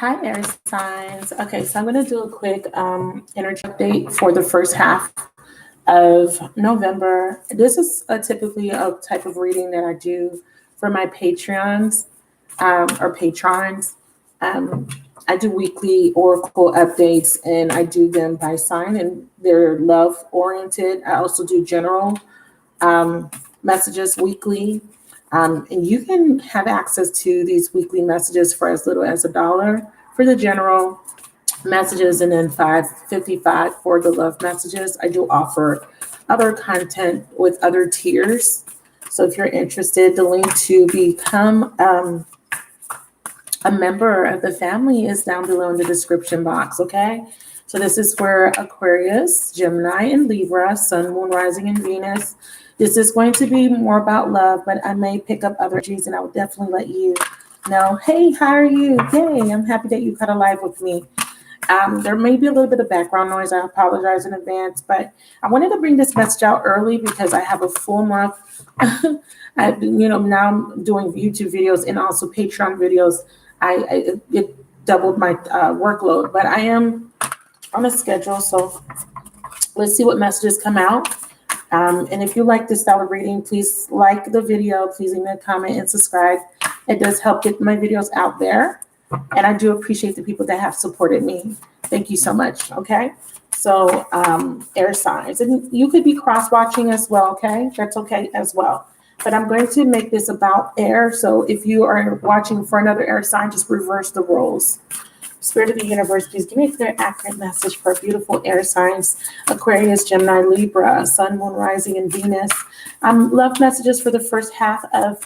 Hi, air signs. Okay, so I'm going to do a quick energy update for the first half of November. This is typically a type of reading that I do for my Patreons or patrons. Um, I do weekly oracle updates and I do them by sign and they're love oriented. I also do general messages weekly. And you can have access to these weekly messages for as little as $1 for the general messages and then $5.55 for the love messages. I do offer other content with other tiers. So if you're interested, the link to become a member of the family is down below in the description box, okay? So this is for Aquarius, Gemini, and Libra, Sun, Moon, Rising, and Venus. This is going to be more about love, but I may pick up other energies and I will definitely let you know. Hey, how are you? Yay, I'm happy that you cut a live with me. There may be a little bit of background noise. I apologize in advance, but I wanted to bring this message out early because I have a full month. Now I'm doing YouTube videos and also Patreon videos. It doubled my workload, but I am on a schedule. So let's see what messages come out. And if you like this style of reading, please like the video, please leave me a comment and subscribe. It does help get my videos out there. And I do appreciate the people that have supported me. Thank you so much. Okay. So air signs, and you could be cross-watching as well. Okay. That's okay as well. But I'm going to make this about air. So if you are watching for another air sign, just reverse the roles. Spirit of the universe, please give me a clear, accurate message for beautiful air signs, Aquarius, Gemini, Libra, Sun, Moon, Rising, and Venus. Love messages for the first half of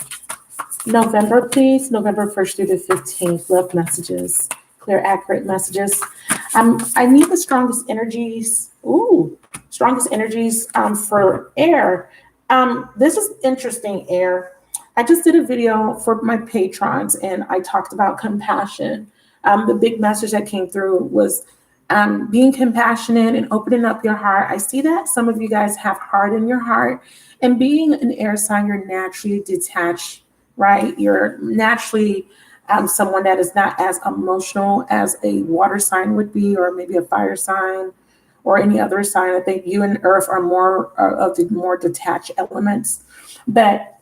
November, please. November 1st through the 15th. Love messages, clear, accurate messages. I need the strongest energies. Strongest energies for air. This is interesting, air. I just did a video for my patrons and I talked about compassion. The big message that came through was being compassionate and opening up your heart. I see that some of you guys have heart in your heart, and being an air sign, you're naturally detached, right? You're naturally someone that is not as emotional as a water sign would be, or maybe a fire sign or any other sign. I think you and earth are more of the more detached elements. But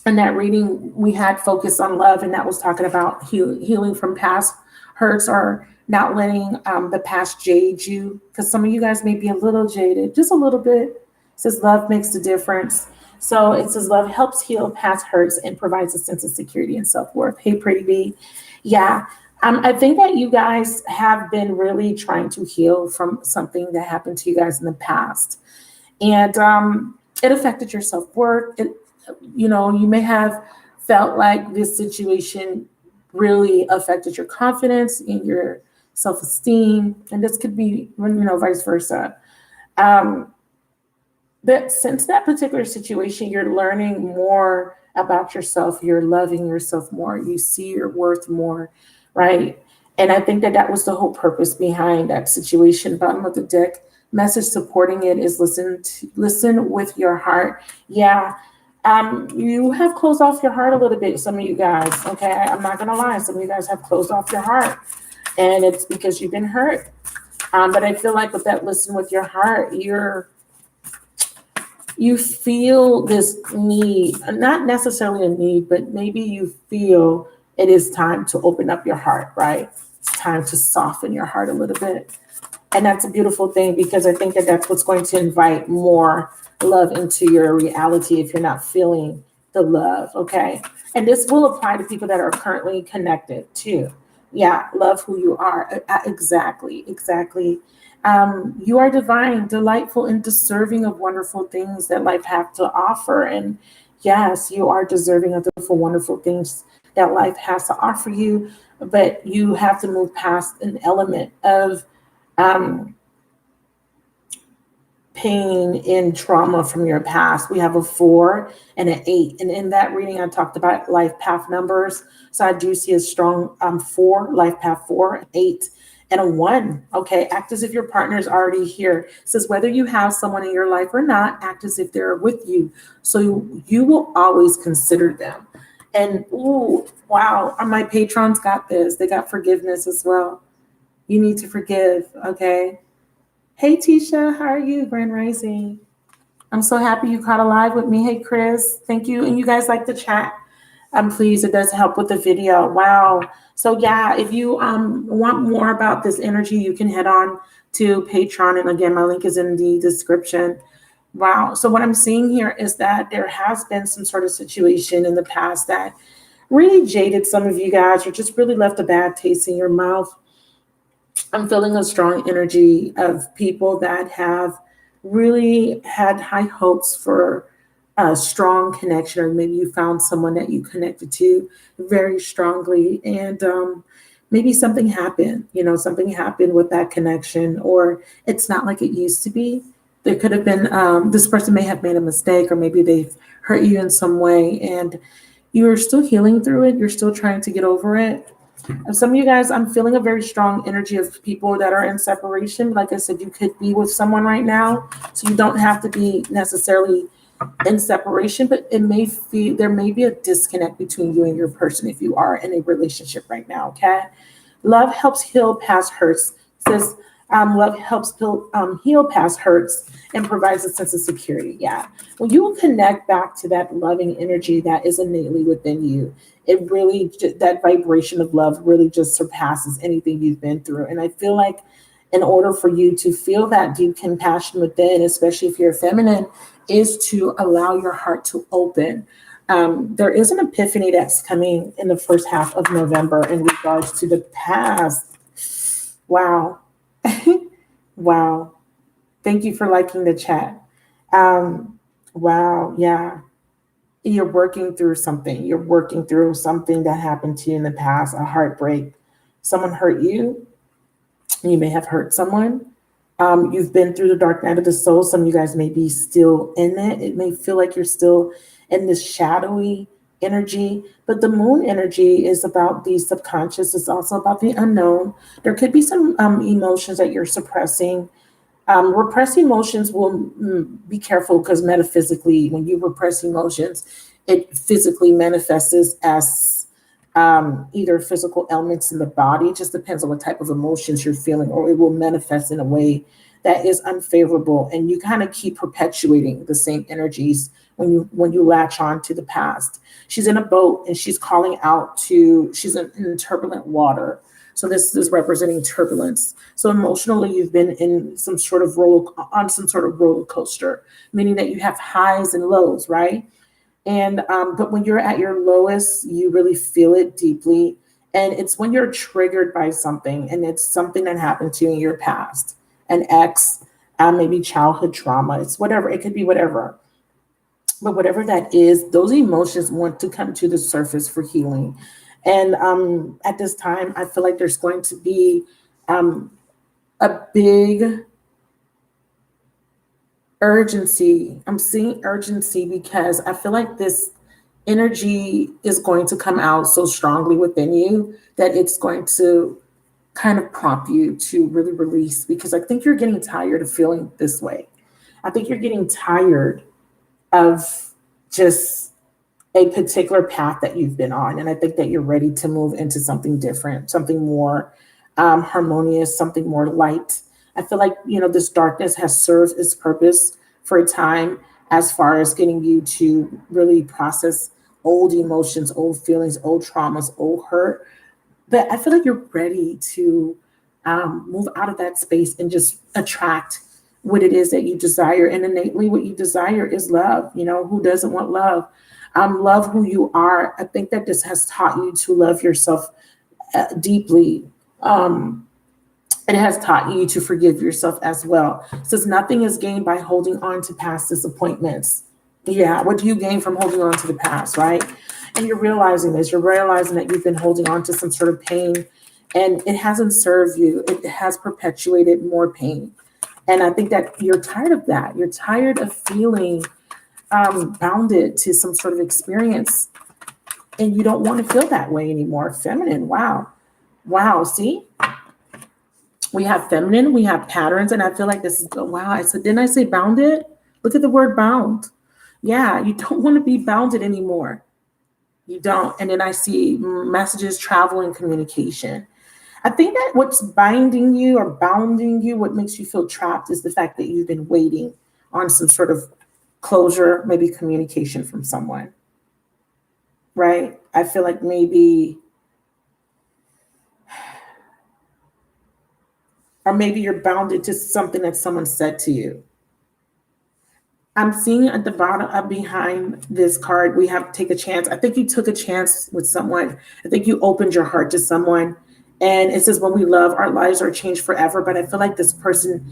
in that reading, we had focused on love, and that was talking about healing from past hurts or not letting the past jade you, because some of you guys may be a little jaded, just a little bit. It says love makes the difference. So it says love helps heal past hurts and provides a sense of security and self-worth. Hey, pretty bee. Yeah, I think that you guys have been really trying to heal from something that happened to you guys in the past. And it affected your self-worth. You may have felt like this situation really affected your confidence and your self-esteem, and this could be, vice versa. But since that particular situation, you're learning more about yourself. You're loving yourself more. You see your worth more, right? And I think that was the whole purpose behind that situation. Bottom of the deck message supporting it is listen with your heart. Yeah. You have closed off your heart a little bit, some of you guys, okay? I'm not gonna lie, some of you guys have closed off your heart, and it's because you've been hurt. But I feel like with that listen with your heart, you feel this need, not necessarily a need, but maybe you feel it is time to open up your heart, right? It's time to soften your heart a little bit. And that's a beautiful thing, because I think that's what's going to invite more love into your reality if you're not feeling the love, okay? And this will apply to people that are currently connected too. Yeah, love who you are. Exactly. You are divine, delightful, and deserving of wonderful things that life have to offer. And yes, you are deserving of the beautiful, wonderful things that life has to offer you, but you have to move past an element of pain and trauma from your past. We have a 4 and an 8. And in that reading, I talked about life path numbers. So I do see a strong 4, life path 4, 8, and a 1. Okay, act as if your partner is already here. It says whether you have someone in your life or not, act as if they're with you. So you will always consider them. And ooh, wow, my patrons got this. They got forgiveness as well. You need to forgive, okay? Hey, Tisha, how are you, Grand Rising? I'm so happy you caught a live with me. Hey, Chris, thank you. And you guys like the chat. Please, it does help with the video. Wow. So yeah, if you want more about this energy, you can head on to Patreon. And again, my link is in the description. Wow. So what I'm seeing here is that there has been some sort of situation in the past that really jaded some of you guys, or just really left a bad taste in your mouth. I'm feeling a strong energy of people that have really had high hopes for a strong connection, or maybe you found someone that you connected to very strongly, and maybe something happened. Something happened with that connection, or it's not like it used to be. There could have been this person may have made a mistake, or maybe they've hurt you in some way, and you're still healing through it. You're still trying to get over it. Some of you guys, I'm feeling a very strong energy of people that are in separation. Like I said, you could be with someone right now, so you don't have to be necessarily in separation, but there may be a disconnect between you and your person if you are in a relationship right now. Okay, love helps heal past hurts. It says love helps heal past hurts and provides a sense of security. Yeah, when you connect back to that loving energy that is innately within you, it really, that vibration of love really just surpasses anything you've been through. And I feel like in order for you to feel that deep compassion within, especially if you're feminine, is to allow your heart to open. There is an epiphany that's coming in the first half of November in regards to the past. Wow. Wow. Thank you for liking the chat. Wow. Yeah. You're working through something. You're working through something that happened to you in the past, a heartbreak. Someone hurt you. You may have hurt someone. You've been through the dark night of the soul. Some of you guys may be still in it. It may feel like you're still in this shadowy energy, but the moon energy is about the subconscious. It's also about the unknown. There could be some emotions that you're suppressing. Repressed emotions will be careful, because metaphysically, when you repress emotions, it physically manifests as either physical ailments in the body. It just depends on what type of emotions you're feeling, or it will manifest in a way that is unfavorable, and you kind of keep perpetuating the same energies when you latch on to the past. She's in a boat and she's calling out she's in turbulent water. So this is representing turbulence. So emotionally, you've been on some sort of roller coaster, meaning that you have highs and lows, right? And but when you're at your lowest, you really feel it deeply. And it's when you're triggered by something, and it's something that happened to you in your past, an ex, maybe childhood trauma. It's whatever. It could be whatever. But whatever that is, those emotions want to come to the surface for healing. And at this time, I feel like there's going to be a big urgency. I'm seeing urgency because I feel like this energy is going to come out so strongly within you that it's going to kind of prompt you to really release, because I think you're getting tired of feeling this way. I think you're getting tired of just a particular path that you've been on. And I think that you're ready to move into something different, something more harmonious, something more light. I feel like, this darkness has served its purpose for a time, as far as getting you to really process old emotions, old feelings, old traumas, old hurt. But I feel like you're ready to move out of that space and just attract what it is that you desire. And innately, what you desire is love. Who doesn't want love? Love who you are. I think that this has taught you to love yourself deeply. It has taught you to forgive yourself as well. It says nothing is gained by holding on to past disappointments. Yeah, what do you gain from holding on to the past, right? And you're realizing this. You're realizing that you've been holding on to some sort of pain, and it hasn't served you. It has perpetuated more pain. And I think that you're tired of that. You're tired of feeling bounded to some sort of experience, and you don't want to feel that way anymore. Feminine, wow. See, we have feminine, we have patterns, and I feel like this is, wow. Didn't I say bounded? Look at the word bound. Yeah, you don't want to be bounded anymore. You don't. And then I see messages, travel, and communication. I think that what's binding you or bounding you, what makes you feel trapped, is the fact that you've been waiting on some sort of closure, maybe communication from someone, right? I feel like maybe, or maybe you're bounded to something that someone said to you. I'm seeing at the bottom behind this card, we have take a chance. I think you took a chance with someone. I think you opened your heart to someone. And it says, when we love, our lives are changed forever. But I feel like this person,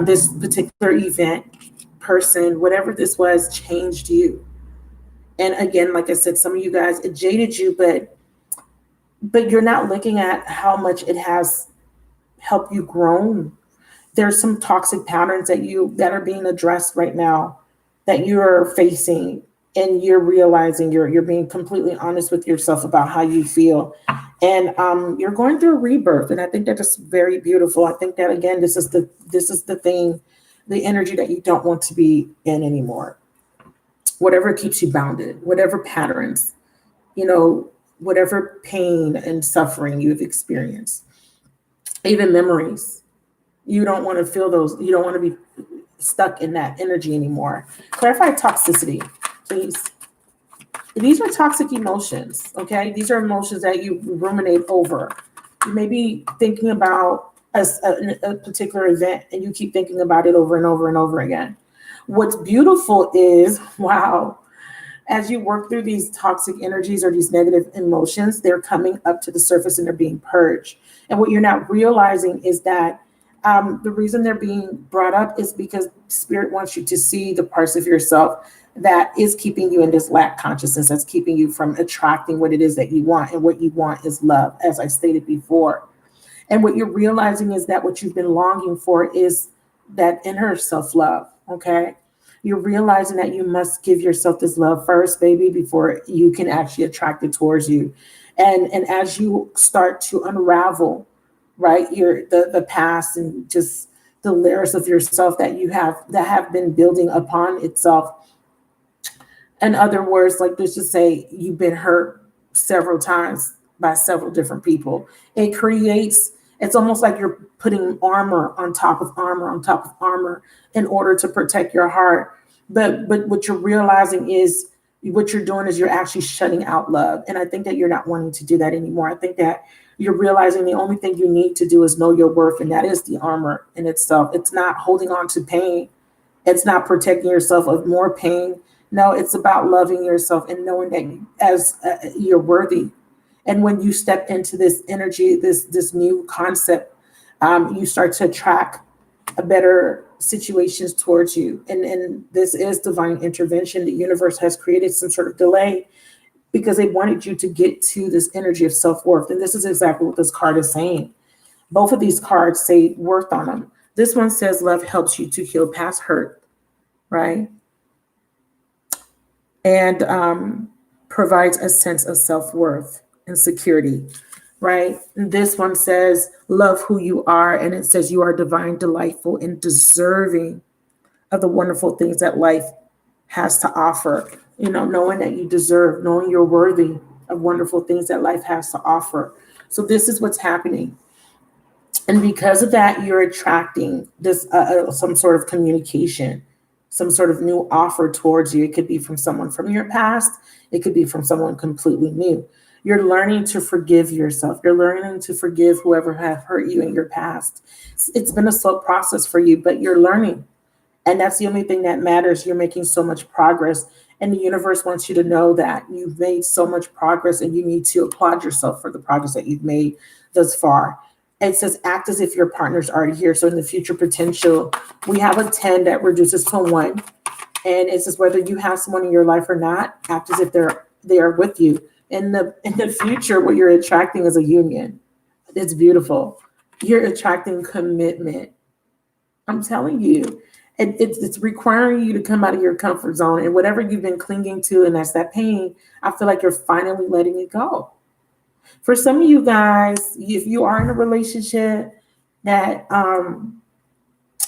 this particular event, person, whatever this was, changed you. And again, like I said, some of you guys, it jaded you, but you're not looking at how much it has helped you grow. There's some toxic patterns that are being addressed right now that you're facing, and you're realizing you're being completely honest with yourself about how you feel, and you're going through a rebirth. And I think that is very beautiful. I think that, again, this is the thing, the energy that you don't want to be in anymore. Whatever keeps you bounded, whatever patterns, whatever pain and suffering you've experienced, even memories. You don't want to feel those. You don't want to be stuck in that energy anymore. Clarify toxicity, please. These are toxic emotions, okay? These are emotions that you ruminate over. You may be thinking about a particular event, and you keep thinking about it over and over and over again. What's beautiful is, wow, as you work through these toxic energies or these negative emotions, they're coming up to the surface and they're being purged. And what you're not realizing is that the reason they're being brought up is because Spirit wants you to see the parts of yourself that is keeping you in this lack consciousness, that's keeping you from attracting what it is that you want. And what you want is love, as I stated before. And what you're realizing is that what you've been longing for is that inner self-love, okay? You're realizing that you must give yourself this love first, baby, before you can actually attract it towards you. And as you start to unravel, right, the past and just the layers of yourself that have been building upon itself. In other words, like, let's just say you've been hurt several times by several different people. It's almost like you're putting armor on top of armor on top of armor in order to protect your heart. But what you're realizing is, what you're doing is you're actually shutting out love. And I think that you're not wanting to do that anymore. I think that you're realizing the only thing you need to do is know your worth. And that is the armor in itself. It's not holding on to pain. It's not protecting yourself of more pain. No, it's about loving yourself and knowing that you're worthy. And when you step into this energy, this new concept, you start to attract a better situations towards you. And this is divine intervention. The universe has created some sort of delay because they wanted you to get to this energy of self-worth. And this is exactly what this card is saying. Both of these cards say worth on them. This one says love helps you to heal past hurt, right? And provides a sense of self-worth and security, right? And this one says love who you are, and it says you are divine, delightful, and deserving of the wonderful things that life has to offer. Knowing that you deserve, knowing you're worthy of wonderful things that life has to offer. So this is what's happening. And because of that, you're attracting this some sort of communication, some sort of new offer towards you. It could be from someone from your past. It could be from someone completely new. You're learning to forgive yourself. You're learning to forgive whoever have hurt you in your past. It's been a slow process for you, but you're learning. And that's the only thing that matters. You're making so much progress. And the universe wants you to know that you've made so much progress, and you need to applaud yourself for the progress that you've made thus far. It says act as if your partner's already here. So in the future potential, we have a 10 that reduces to 1. And it says whether you have someone in your life or not, act as if they are with you. In the future, what you're attracting is a union. It's beautiful. You're attracting commitment. I'm telling you, it's requiring you to come out of your comfort zone, and whatever you've been clinging to, and that's that pain, I feel like you're finally letting it go. For some of you guys, if you are in a relationship that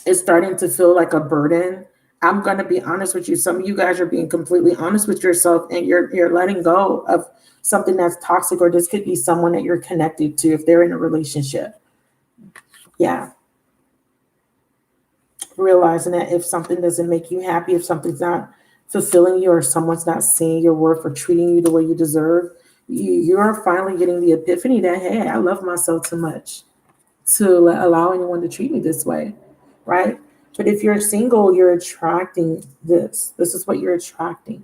is starting to feel like a burden, I'm going to be honest with you. Some of you guys are being completely honest with yourself, and you're letting go of something that's toxic, or this could be someone that you're connected to if they're in a relationship. Yeah. Realizing that if something doesn't make you happy, if something's not fulfilling you, or someone's not seeing your worth or treating you the way you deserve, you're finally getting the epiphany that, hey, I love myself too much to allow anyone to treat me this way, right? But if you're single, you're attracting this. This is what you're attracting.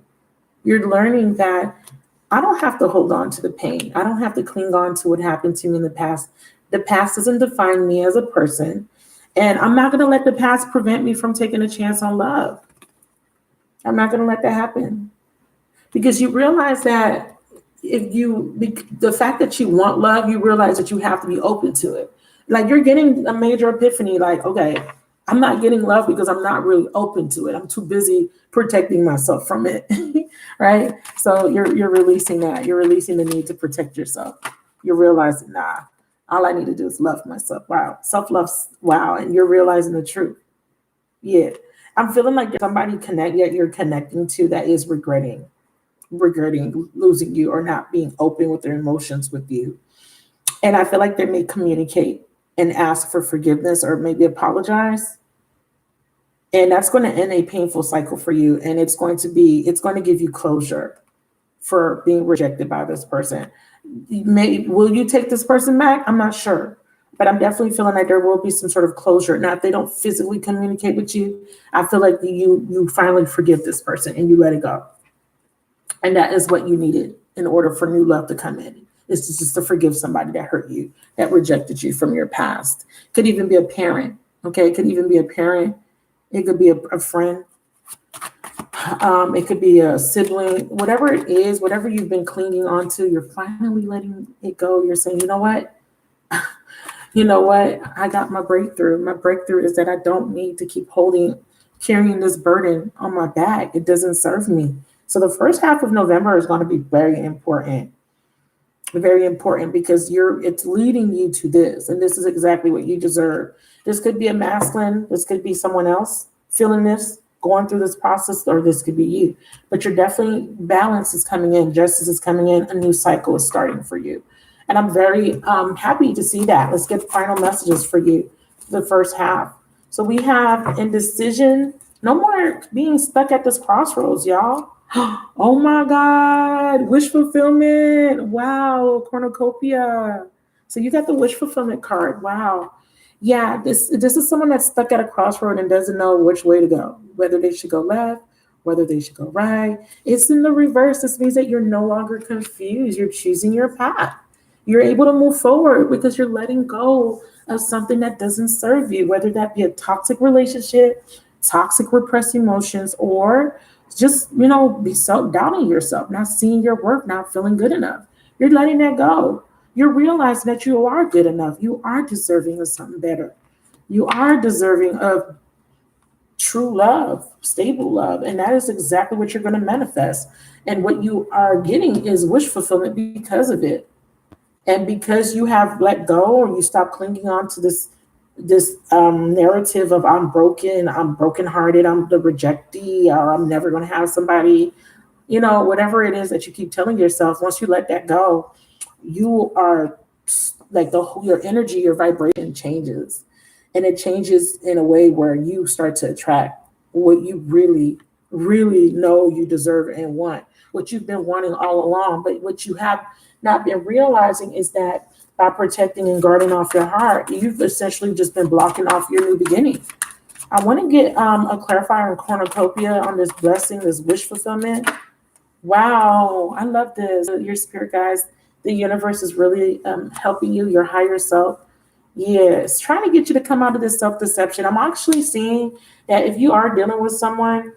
You're learning that I don't have to hold on to the pain. I don't have to cling on to what happened to me in the past. The past doesn't define me as a person. And I'm not going to let the past prevent me from taking a chance on love. I'm not going to let that happen. Because you realize that the fact that you want love, you realize that you have to be open to it. Like, you're getting a major epiphany, like, okay, I'm not getting love because I'm not really open to it. I'm too busy protecting myself from it, right? So you're releasing that. You're releasing the need to protect yourself. You're realizing, nah, all I need to do is love myself. Wow. Self-love. Wow. And you're realizing the truth. Yeah. I'm feeling like there's somebody you're connecting to that is regretting losing you, or not being open with their emotions with you. And I feel like they may communicate and ask for forgiveness, or maybe apologize. And that's going to end a painful cycle for you. And it's going to give you closure for being rejected by this person. Will you take this person back? I'm not sure, but I'm definitely feeling like there will be some sort of closure. Now, if they don't physically communicate with you, I feel like you finally forgive this person and you let it go. And that is what you needed in order for new love to come in. It's just to forgive somebody that hurt you, that rejected you from your past. Could even be a parent. Okay. It could even be a parent. It could be a friend. It could be a sibling, whatever it is, whatever you've been clinging on to, you're finally letting it go. You're saying, you know what? I got my breakthrough. My breakthrough is that I don't need to keep carrying this burden on my back. It doesn't serve me. So the first half of November is going to be very important because it's leading you to this. And this is exactly what you deserve. This could be a masculine. This could be someone else feeling this, going through this process, or this could be you. But you're definitely, balance is coming in, justice is coming in, a new cycle is starting for you. And I'm very happy to see that. Let's get final messages for you for the first half. So we have indecision. No more being stuck at this crossroads, y'all. Oh my God, wish fulfillment. Wow, cornucopia. So you got the wish fulfillment card. Wow. Yeah, this is someone that's stuck at a crossroad and doesn't know which way to go, whether they should go left, whether they should go right. It's in the reverse. This means that you're no longer confused. You're choosing your path. You're able to move forward because you're letting go of something that doesn't serve you, whether that be a toxic relationship, toxic repressed emotions, or just, be self-doubting yourself, not seeing your worth, not feeling good enough. You're letting that go. You're realizing that you are good enough. You are deserving of something better. You are deserving of true love, stable love. And that is exactly what you're going to manifest. And what you are getting is wish fulfillment because of it. And because you have let go, or you stop clinging on to this narrative of I'm brokenhearted, I'm the rejectee, or I'm never going to have somebody, whatever it is that you keep telling yourself, once you let that go, you are like your energy, your vibration changes. And it changes in a way where you start to attract what you really, really know you deserve and want, what you've been wanting all along. But what you have not been realizing is that by protecting and guarding off your heart, you've essentially just been blocking off your new beginning. I want to get a clarifier and cornucopia on this blessing, this wish fulfillment. Wow, I love this. Your spirit guys, the universe is really helping you, your higher self. Yes, trying to get you to come out of this self-deception. I'm actually seeing that if you are dealing with someone,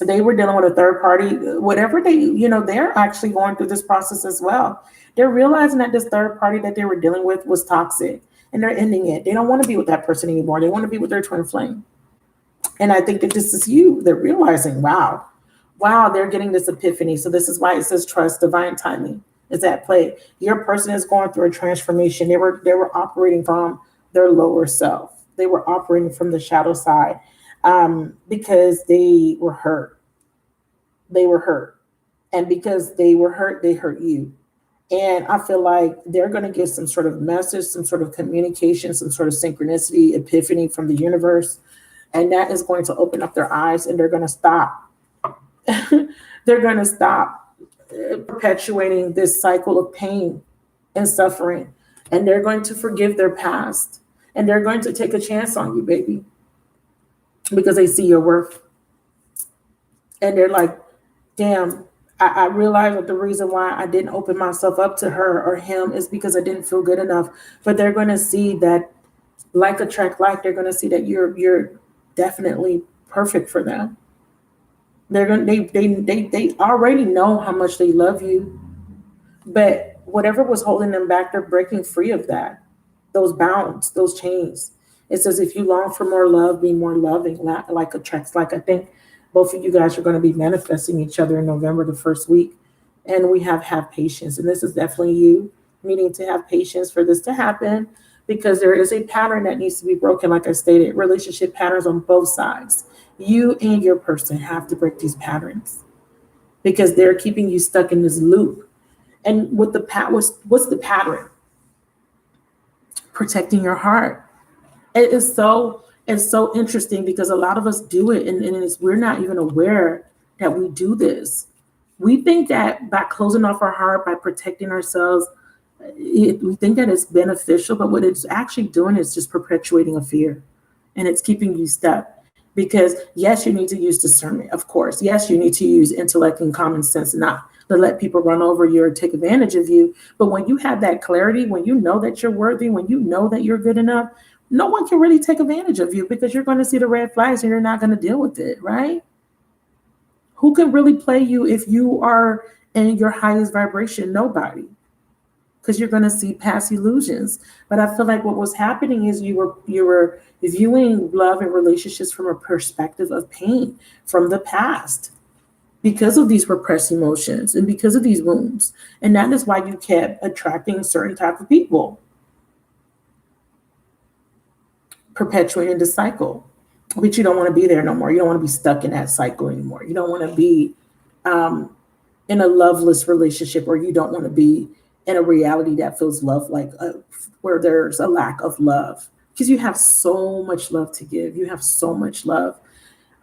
they were dealing with a third party, whatever they're actually going through this process as well. They're realizing that this third party that they were dealing with was toxic, and they're ending it. They don't want to be with that person anymore. They want to be with their twin flame. And I think that this is you. They're realizing, wow, they're getting this epiphany. So this is why it says trust, divine timing is at play. Your person is going through a transformation. They were operating from their lower self. They were operating from the shadow side. because they were hurt. They were hurt. And because they were hurt, they hurt you. And I feel like they're going to get some sort of message, some sort of communication, some sort of synchronicity, epiphany from the universe. And that is going to open up their eyes, and they're going to stop. They're going to stop perpetuating this cycle of pain and suffering. And they're going to forgive their past. And they're going to take a chance on you, baby, because they see your worth. And they're like, damn, I realized that the reason why I didn't open myself up to her or him is because I didn't feel good enough. But they're going to see that, like attract like, they're going to see that you're definitely perfect for them. They're going they already know how much they love you, but whatever was holding them back, they're breaking free of that, those bounds, those chains. It says, if you long for more love, be more loving, like attracts like. I think both of you guys are going to be manifesting each other in November, the first week. And we have patience. And this is definitely you needing to have patience for this to happen, because there is a pattern that needs to be broken. Like I stated, relationship patterns on both sides. You and your person have to break these patterns, because they're keeping you stuck in this loop. And with the what's the pattern? Protecting your heart. It's so interesting, because a lot of us do it, and we're not even aware that we do this. We think that by closing off our heart, by protecting ourselves, we think that it's beneficial, but what it's actually doing is just perpetuating a fear, and it's keeping you stuck. Because yes, you need to use discernment, of course. Yes, you need to use intellect and common sense, not to let people run over you or take advantage of you. But when you have that clarity, when you know that you're worthy, when you know that you're good enough, no one can really take advantage of you, because you're going to see the red flags and you're not going to deal with it, right? Who can really play you if you are in your highest vibration? Nobody. Because you're going to see past illusions. But I feel like what was happening is you were viewing love and relationships from a perspective of pain from the past, because of these repressed emotions and because of these wounds. And that is why you kept attracting certain type of people, perpetuating the cycle. But you don't want to be there no more. You don't want to be stuck in that cycle anymore. You don't want to be in a loveless relationship, or you don't want to be in a reality that feels love like where there's a lack of love, because you have so much love to give. You have so much love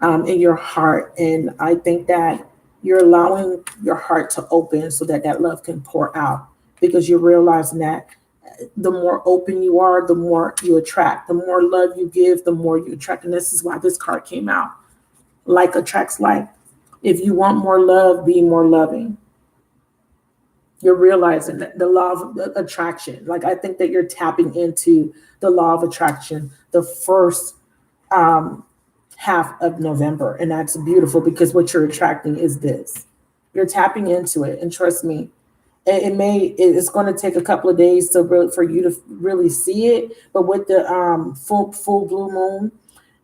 in your heart. And I think that you're allowing your heart to open so that that love can pour out, because you're realizing that the more open you are, the more you attract. The more love you give, the more you attract. And this is why this card came out. Like attracts like. If you want more love, be more loving. You're realizing that the law of attraction. Like, I think that you're tapping into the law of attraction the first half of November. And that's beautiful, because what you're attracting is this. You're tapping into it. And trust me, it's going to take a couple of days for you to really see it. But with the full blue moon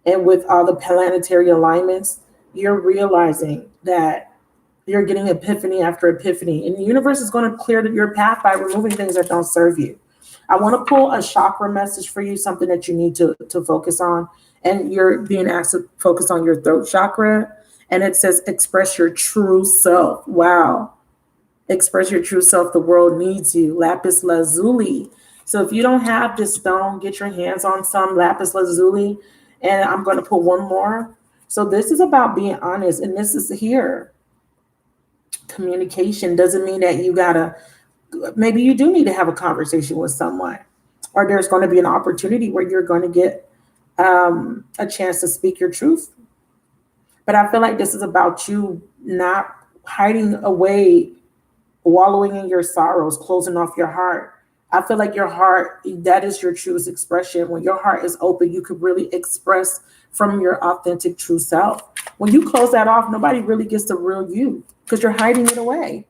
and with all the planetary alignments, you're realizing that you're getting epiphany after epiphany, and the universe is going to clear your path by removing things that don't serve you. I want to pull a chakra message for you, something that you need to focus on. And you're being asked to focus on your throat chakra. And it says, express your true self. Wow. Express your true self. The world needs you. Lapis lazuli. So if you don't have this stone, get your hands on some lapis lazuli. And I'm going to put one more. So this is about being honest. And this is here. Communication doesn't mean that you gotta, maybe you do need to have a conversation with someone, or there's going to be an opportunity where you're going to get a chance to speak your truth. But I feel like this is about you not hiding away, wallowing in your sorrows, closing off your heart. I feel like your heart, that is your truest expression. When your heart is open, you could really express from your authentic true self. When you close that off, nobody really gets the real you, because you're hiding it away.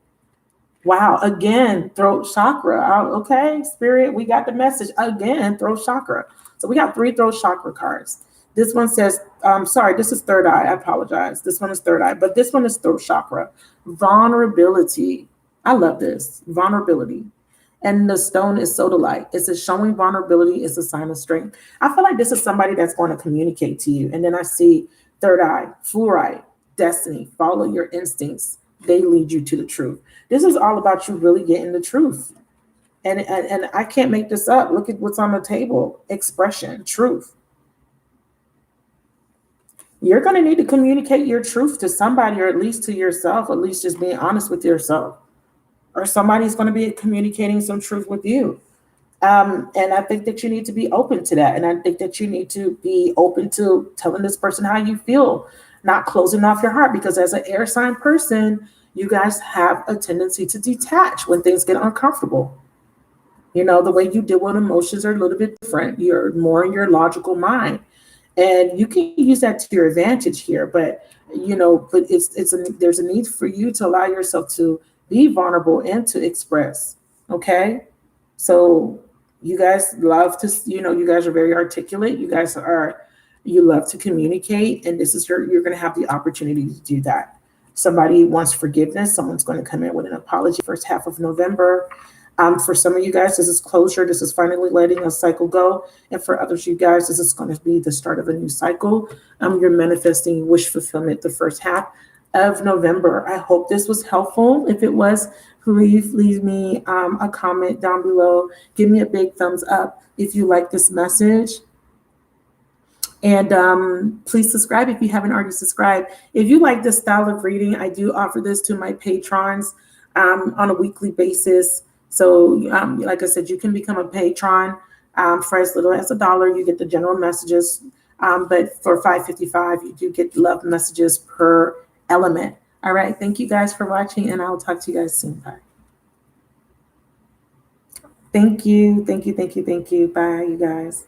Wow. Again, throat chakra. Okay, spirit, we got the message. Again, throat chakra. So we got 3 throat chakra cards. This one says, sorry, this is third eye. I apologize. This one is third eye, but this one is throat chakra. Vulnerability. I love this. Vulnerability. And the stone is sodalite. It's a showing vulnerability. It's a sign of strength. I feel like this is somebody that's going to communicate to you. And then I see third eye, fluorite, destiny, follow your instincts. They lead you to the truth. This is all about you really getting the truth. And I can't make this up. Look at what's on the table. Expression, truth. You're going to need to communicate your truth to somebody, or at least to yourself, at least just being honest with yourself. Or somebody's going to be communicating some truth with you. And I think that you need to be open to that. And I think that you need to be open to telling this person how you feel, not closing off your heart, because as an air sign person, you guys have a tendency to detach when things get uncomfortable. You know, the way you deal with emotions are a little bit different. You're more in your logical mind. And you can use that to your advantage here, but there's a need for you to allow yourself to be vulnerable and to express. Okay, so you guys love to, you guys are very articulate. You love to communicate, and you're going to have the opportunity to do that. Somebody wants forgiveness. Someone's going to come in with an apology first half of November. For some of you guys, this is closure. This is finally letting a cycle go. And for others, you guys, this is going to be the start of a new cycle. You're manifesting wish fulfillment the first half of November. I hope this was helpful. If it was, please leave me a comment down below. Give me a big thumbs up if you like this message. And please subscribe if you haven't already subscribed. If you like this style of reading, I do offer this to my patrons on a weekly basis. So like I said, you can become a patron for as little as $1. You get the general messages, but for $5.55, you do get love messages per element. All right. Thank you guys for watching, and I'll talk to you guys soon. Bye. Thank you. Thank you. Thank you. Thank you. Bye, you guys.